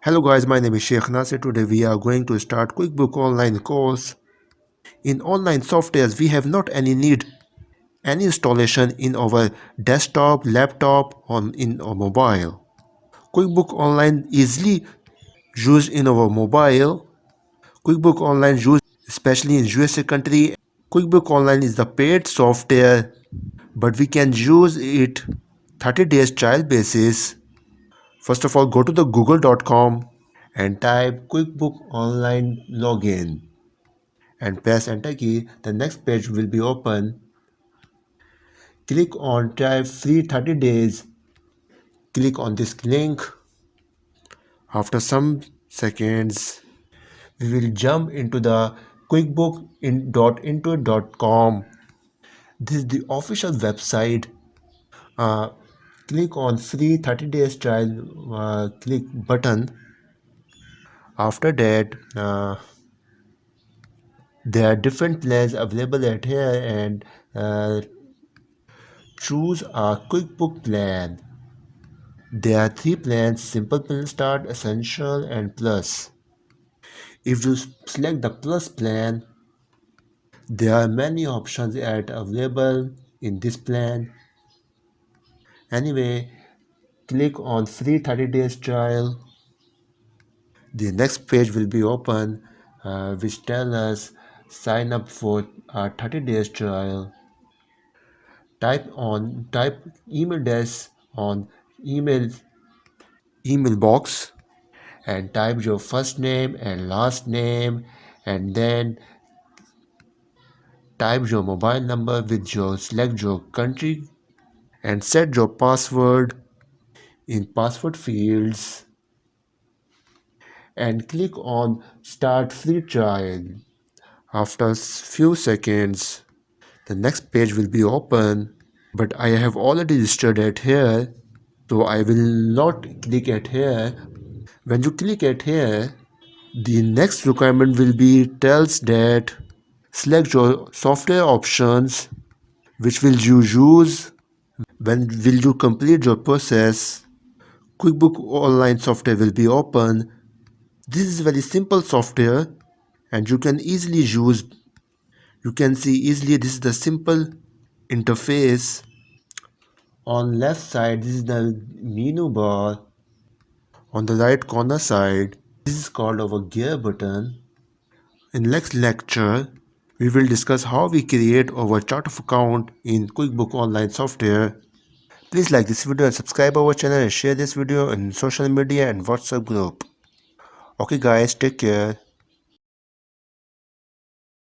Hello guys, my name is Sheikh Nasir. Today we are going to start QuickBook online course. In online softwares, we have not any need any installation in our desktop, laptop, or in our mobile. QuickBook Online easily used in our mobile. QuickBook Online used especially in USA country. QuickBook Online is the paid software, but we can use it 30 days trial basis. First of all, go to the google.com and type QuickBook Online login and press enter key. The next page will be open. Click on try free 30 days. Click on this link. After some seconds, we will jump into the quickbook.intuit.com. This is the official website. Uh, Click on free 30 days trial click button. After that, there are different plans available at here and choose a QuickBook plan. There are three plans: Simple Plan Start, Essential and Plus. If you select the Plus plan, there are many options available in this plan. Anyway, click on free 30 days trial. The next page will be open which tell us sign up for a 30 days trial. Type email address on email box and type your first name and last name, and then type your mobile number with your select your country and set your password in password fields and click on start free trial. After few seconds, the next page will be open, but I have already registered it here, so I will not click it here. When you click it here, the next requirement will be tells that select your software options, which will you use, when will you complete your process. QuickBook Online software will be open. This is very simple software and you can easily use. You can see easily this is the simple interface. On left side, this is the menu bar. On the right corner side, this is called our gear button. In next lecture, we will discuss how we create our chart of account in QuickBook Online software. Please like this video and subscribe our channel and share this video in social media and WhatsApp group. Okay guys, take care.